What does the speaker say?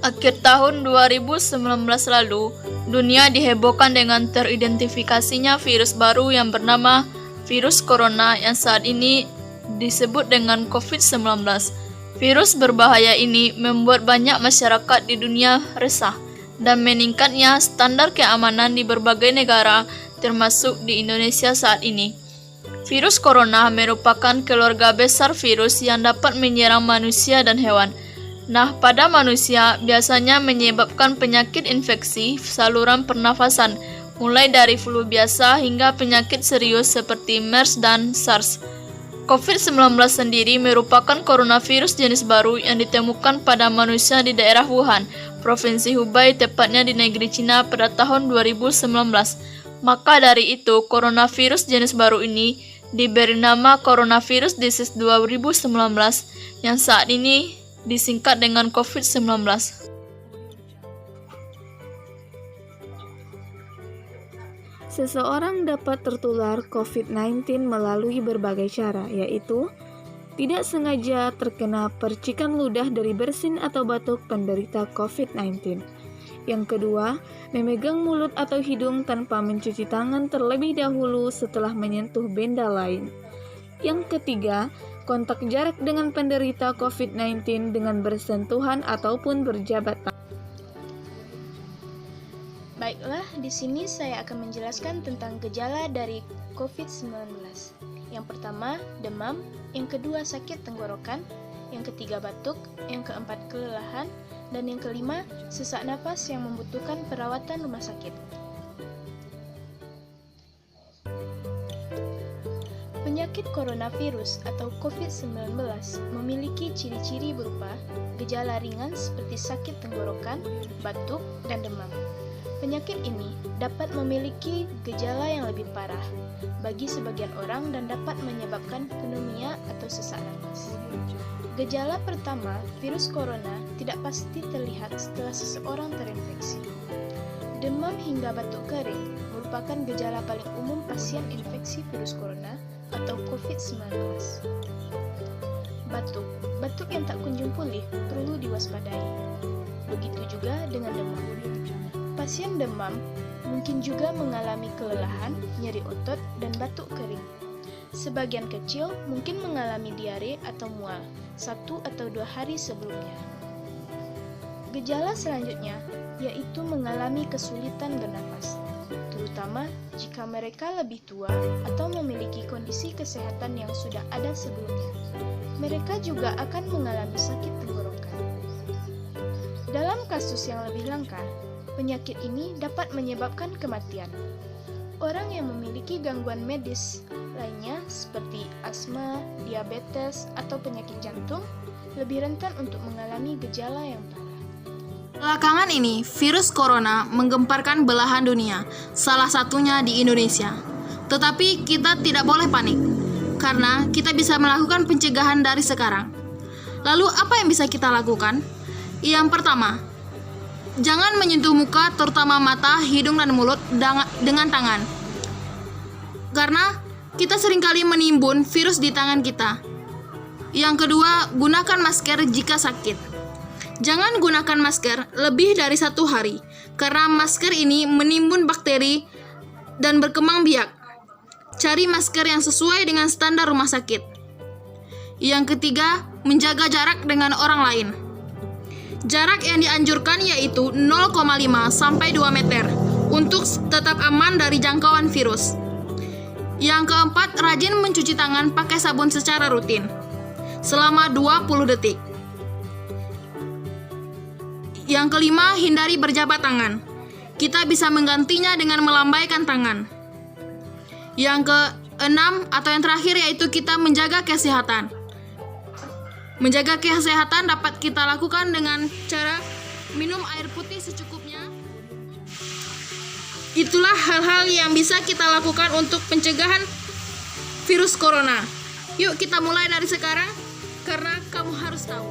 Akhir tahun 2019 lalu, dunia dihebohkan dengan teridentifikasinya virus baru yang bernama virus corona yang saat ini disebut dengan COVID-19. Virus berbahaya ini membuat banyak masyarakat di dunia resah dan meningkatnya standar keamanan di berbagai negara, termasuk di Indonesia saat ini. Virus corona merupakan keluarga besar virus yang dapat menyerang manusia dan hewan. Nah, pada manusia biasanya menyebabkan penyakit infeksi saluran pernafasan, mulai dari flu biasa hingga penyakit serius seperti MERS dan SARS. COVID-19 sendiri merupakan coronavirus jenis baru yang ditemukan pada manusia di daerah Wuhan, Provinsi Hubei, tepatnya di negeri Cina pada tahun 2019. Maka dari itu, coronavirus jenis baru ini diberi nama Coronavirus Disease 2019 yang saat ini disingkat dengan COVID-19. Seseorang dapat tertular COVID-19 melalui berbagai cara, yaitu tidak sengaja terkena percikan ludah dari bersin atau batuk penderita COVID-19. Yang kedua, memegang mulut atau hidung tanpa mencuci tangan terlebih dahulu setelah menyentuh benda lain. Yang ketiga, kontak jarak dengan penderita COVID-19 dengan bersentuhan ataupun berjabat tangan. Baiklah, di sini saya akan menjelaskan tentang gejala dari COVID-19. Yang pertama, demam. Yang kedua, sakit tenggorokan. Yang ketiga, batuk. Yang keempat, kelelahan. Dan yang kelima, sesak napas yang membutuhkan perawatan rumah sakit. Penyakit coronavirus atau COVID-19 memiliki ciri-ciri berupa gejala ringan seperti sakit tenggorokan, batuk, dan demam. Penyakit ini dapat memiliki gejala yang lebih parah bagi sebagian orang dan dapat menyebabkan pneumonia atau sesak napas. Gejala pertama, virus corona tidak pasti terlihat setelah seseorang terinfeksi. Demam hingga batuk kering merupakan gejala paling umum pasien infeksi virus corona atau COVID-19. Batuk yang tak kunjung pulih perlu diwaspadai. Begitu juga dengan demam. Pasien demam mungkin juga mengalami kelelahan, nyeri otot, dan batuk kering. Sebagian kecil mungkin mengalami diare atau mual 1 atau 2 hari sebelumnya. Gejala selanjutnya yaitu mengalami kesulitan bernafas, terutama jika mereka lebih tua atau memiliki kondisi kesehatan yang sudah ada sebelumnya. Mereka juga akan mengalami sakit tenggorokan. Dalam kasus yang lebih langka, penyakit ini dapat menyebabkan kematian. Orang yang memiliki gangguan medis lainnya seperti asma, diabetes, atau penyakit jantung lebih rentan untuk mengalami gejala yang parah. Belakangan ini, virus corona menggemparkan belahan dunia, salah satunya di Indonesia. Tetapi kita tidak boleh panik, karena kita bisa melakukan pencegahan dari sekarang. Lalu apa yang bisa kita lakukan? Yang pertama, jangan menyentuh muka, terutama mata, hidung, dan mulut dengan tangan. Karena kita seringkali menimbun virus di tangan kita. Yang kedua, gunakan masker jika sakit. Jangan gunakan masker lebih dari 1 hari, karena masker ini menimbun bakteri dan berkembang biak. Cari masker yang sesuai dengan standar rumah sakit. Yang ketiga, menjaga jarak dengan orang lain. Jarak yang dianjurkan yaitu 0,5 sampai 2 meter untuk tetap aman dari jangkauan virus. Yang keempat, rajin mencuci tangan pakai sabun secara rutin selama 20 detik. Yang kelima, hindari berjabat tangan. Kita bisa menggantinya dengan melambaikan tangan. Yang keenam atau yang terakhir yaitu kita menjaga kesehatan. Menjaga kesehatan dapat kita lakukan dengan cara minum air putih secukupnya. Itulah hal-hal yang bisa kita lakukan untuk pencegahan virus corona. Yuk kita mulai dari sekarang, karena kamu harus tahu.